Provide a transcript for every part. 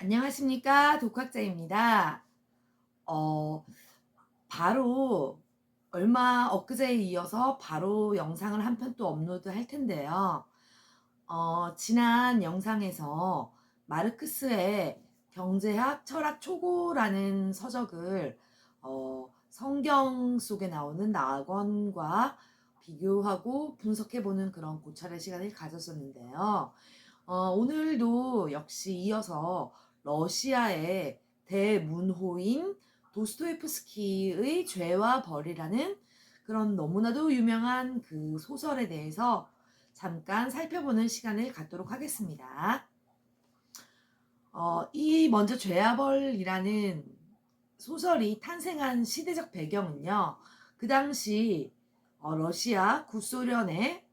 안녕하십니까. 독학자입니다. 어, 바로 엊그제에 이어서 바로 영상을 한 편 또 업로드 할 텐데요. 지난 영상에서 마르크스의 경제학 철학 초고라는 서적을 성경 속에 나오는 낙원과 비교하고 분석해보는 그런 고찰의 시간을 가졌었는데요. 오늘도 역시 이어서 러시아의 대문호인 도스토옙스키의 죄와 벌이라는 그런 너무나도 유명한 그 소설에 대해서 잠깐 살펴보는 시간을 갖도록 하겠습니다. 이 먼저 죄와 벌이라는 소설이 탄생한 시대적 배경은요. 그 당시 러시아 구소련의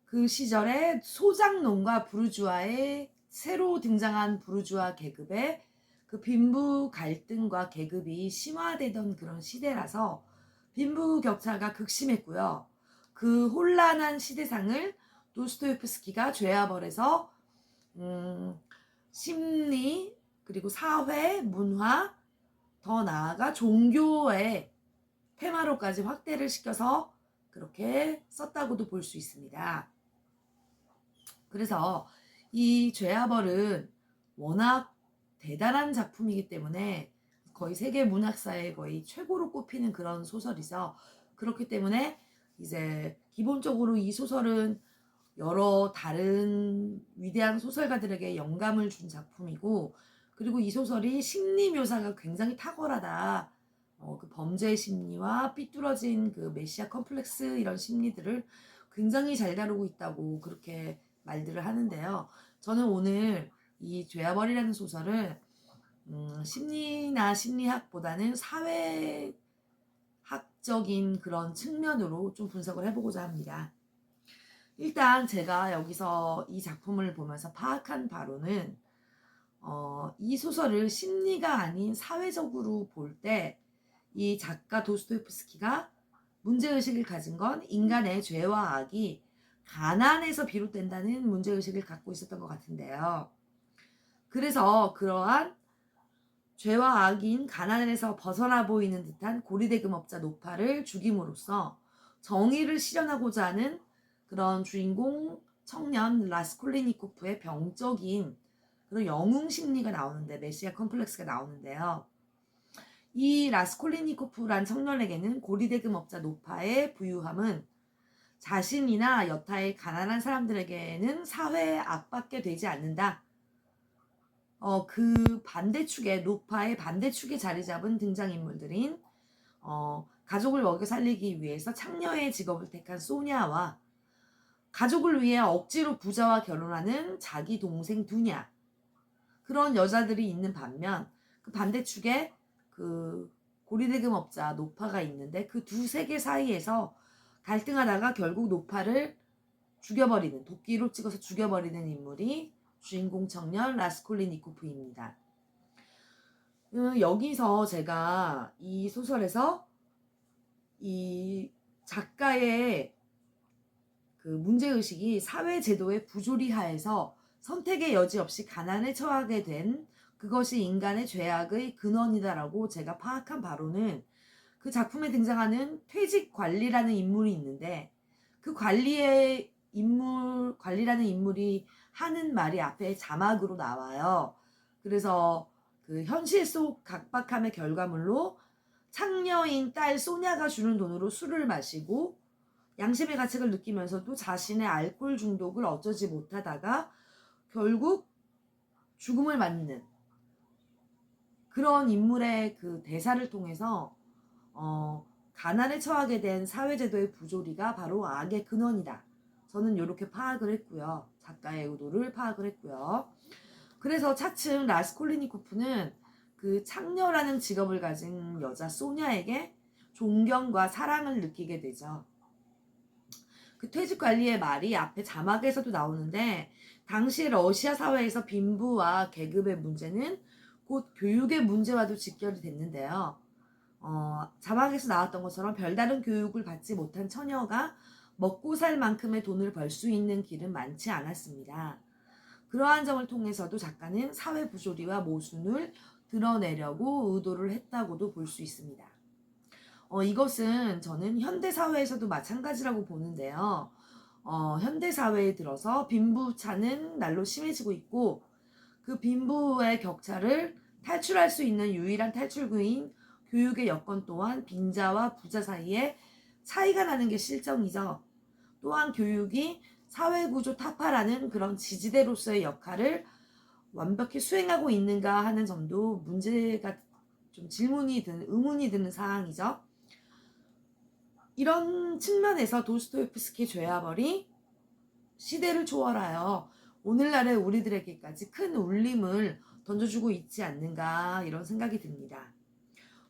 그 시절에 소장농과 부르주아의 새로 등장한 부르주아 계급의 그 빈부 갈등과 계급이 심화되던 그런 시대라서 빈부 격차가 극심했고요. 그 혼란한 시대상을 도스토옙스키가 죄와 벌에서 심리 그리고 사회, 문화, 더 나아가 종교의 테마로까지 확대를 시켜서 그렇게 썼다고도 볼 수 있습니다. 그래서 이 죄와 벌은 워낙 대단한 작품이기 때문에 거의 세계 문학사의 거의 최고로 꼽히는 그런 소설이죠. 그렇기 때문에 이제 기본적으로 이 소설은 여러 다른 위대한 소설가들에게 영감을 준 작품이고, 그리고 이 소설이 심리 묘사가 굉장히 탁월하다. 그 범죄의 심리와 삐뚤어진 그 메시아 컴플렉스 이런 심리들을 굉장히 잘 다루고 있다고 그렇게 말들을 하는데요. 저는 오늘 이 죄와벌이라는 소설을 심리나 심리학보다는 사회학적인 그런 측면으로 좀 분석을 해보고자 합니다. 일단 제가 여기서 이 작품을 보면서 파악한 바로는 이 소설을 심리가 아닌 사회적으로 볼 때 이 작가 도스토옙스키가 문제의식을 가진 건 인간의 죄와 악이 가난에서 비롯된다는 문제의식을 갖고 있었던 것 같은데요. 그래서 그러한 죄와 악인 가난에서 벗어나 보이는 듯한 고리대금업자 노파를 죽임으로써 정의를 실현하고자 하는 그런 주인공 청년 라스콜리니코프의 병적인 그런 영웅 심리가 나오는데, 메시아 컴플렉스가 나오는데요. 이 라스콜리니코프란 청년에게는 고리대금업자 노파의 부유함은 자신이나 여타의 가난한 사람들에게는 사회에 압박게 되지 않는다. 그 반대축에, 노파의 반대축에 자리 잡은 등장인물들인 가족을 먹여 살리기 위해서 창녀의 직업을 택한 소냐와 가족을 위해 억지로 부자와 결혼하는 자기 동생 두냐, 그런 여자들이 있는 반면 그 반대축에 그 고리대금업자 노파가 있는데, 그 두 세계 사이에서 갈등하다가 결국 노파를 죽여버리는, 도끼로 찍어서 죽여버리는 인물이 주인공 청년 라스콜리니코프입니다. 여기서 제가 이 소설에서 이 작가의 그 문제의식이 사회제도의 부조리 하에서 선택의 여지 없이 가난에 처하게 된 그것이 인간의 죄악의 근원이다라고 제가 파악한 바로는, 그 작품에 등장하는 퇴직관리라는 인물이 있는데, 그 관리라는 인물이 하는 말이 앞에 자막으로 나와요. 그래서 그 현실 속 각박함의 결과물로 창녀인 딸 소냐가 주는 돈으로 술을 마시고 양심의 가책을 느끼면서도 자신의 알코올 중독을 어쩌지 못하다가 결국 죽음을 맞는 그런 인물의 그 대사를 통해서 가난에 처하게 된 사회제도의 부조리가 바로 악의 근원이다. 저는 이렇게 파악을 했고요. 작가의 의도를 파악을 했고요. 그래서 차츰 라스콜리니코프는 그 창녀라는 직업을 가진 여자 소냐에게 존경과 사랑을 느끼게 되죠. 그 퇴직관리의 말이 앞에 자막에서도 나오는데, 당시 러시아 사회에서 빈부와 계급의 문제는 곧 교육의 문제와도 직결이 됐는데요. 자막에서 나왔던 것처럼 별다른 교육을 받지 못한 처녀가 먹고 살 만큼의 돈을 벌 수 있는 길은 많지 않았습니다. 그러한 점을 통해서도 작가는 사회 부조리와 모순을 드러내려고 의도를 했다고도 볼 수 있습니다. 이것은 저는 현대 사회에서도 마찬가지라고 보는데요. 현대 사회에 들어서 빈부차는 날로 심해지고 있고, 그 빈부의 격차를 탈출할 수 있는 유일한 탈출구인 교육의 여건 또한 빈자와 부자 사이에 차이가 나는 게 실정이죠. 또한 교육이 사회구조 타파라는 그런 지지대로서의 역할을 완벽히 수행하고 있는가 하는 점도 문제가 좀 의문이 드는 사항이죠. 이런 측면에서 도스토옙스키 죄와벌이 시대를 초월하여 오늘날의 우리들에게까지 큰 울림을 던져주고 있지 않는가 이런 생각이 듭니다.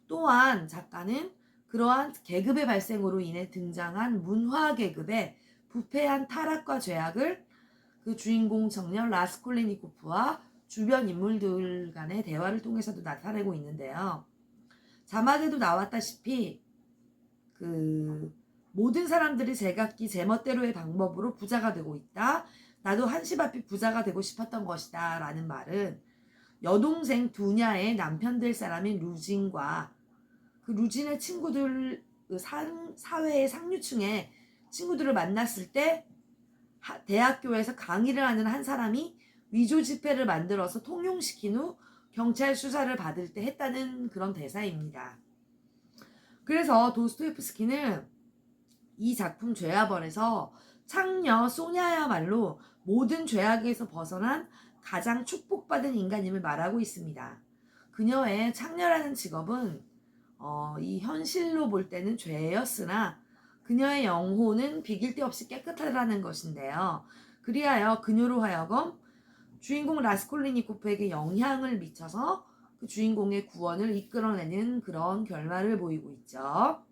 또한 작가는 그러한 계급의 발생으로 인해 등장한 문화 계급의 부패한 타락과 죄악을 그 주인공 청년 라스콜리니코프와 주변 인물들 간의 대화를 통해서도 나타내고 있는데요. 자막에도 나왔다시피 그 모든 사람들이 제각기 제멋대로의 방법으로 부자가 되고 있다. 나도 한시바삐 부자가 되고 싶었던 것이다. 라는 말은 여동생 두냐의 남편 될 사람인 루진과 그 루진의 친구들, 사회의 상류층의 친구들을 만났을 때 대학교에서 강의를 하는 한 사람이 위조 지폐를 만들어서 통용시킨 후 경찰 수사를 받을 때 했다는 그런 대사입니다. 그래서 도스토옙스키는 이 작품 죄와벌에서 창녀 소냐야말로 모든 죄악에서 벗어난 가장 축복받은 인간임을 말하고 있습니다. 그녀의 창녀라는 직업은 이 현실로 볼 때는 죄였으나 그녀의 영혼은 비길 데 없이 깨끗하다는 것인데요. 그리하여 그녀로 하여금 주인공 라스콜리니코프에게 영향을 미쳐서 그 주인공의 구원을 이끌어내는 그런 결말을 보이고 있죠.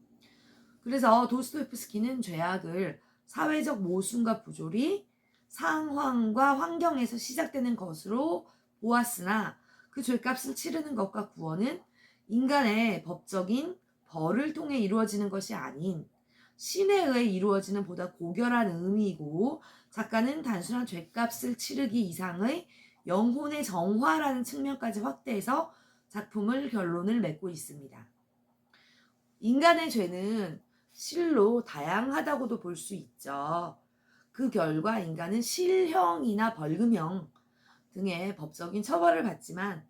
그래서 도스토옙스키는 죄악을 사회적 모순과 부조리, 상황과 환경에서 시작되는 것으로 보았으나 그 죄값을 치르는 것과 구원은 인간의 법적인 벌을 통해 이루어지는 것이 아닌 신에 의해 이루어지는 보다 고결한 의미이고, 작가는 단순한 죄값을 치르기 이상의 영혼의 정화라는 측면까지 확대해서 작품을 결론을 맺고 있습니다. 인간의 죄는 실로 다양하다고도 볼 수 있죠. 그 결과 인간은 실형이나 벌금형 등의 법적인 처벌을 받지만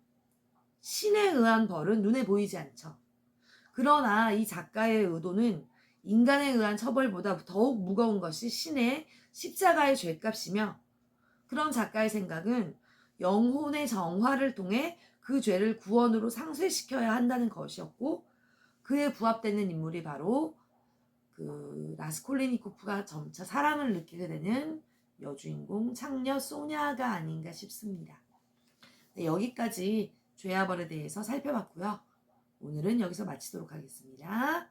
신에 의한 벌은 눈에 보이지 않죠. 그러나 이 작가의 의도는 인간에 의한 처벌보다 더욱 무거운 것이 신의 십자가의 죄값이며, 그런 작가의 생각은 영혼의 정화를 통해 그 죄를 구원으로 상쇄시켜야 한다는 것이었고, 그에 부합되는 인물이 바로 그 라스콜리니코프가 점차 사랑을 느끼게 되는 여주인공 창녀 소냐가 아닌가 싶습니다. 네, 여기까지 죄와벌에 대해서 살펴봤고요. 오늘은 여기서 마치도록 하겠습니다.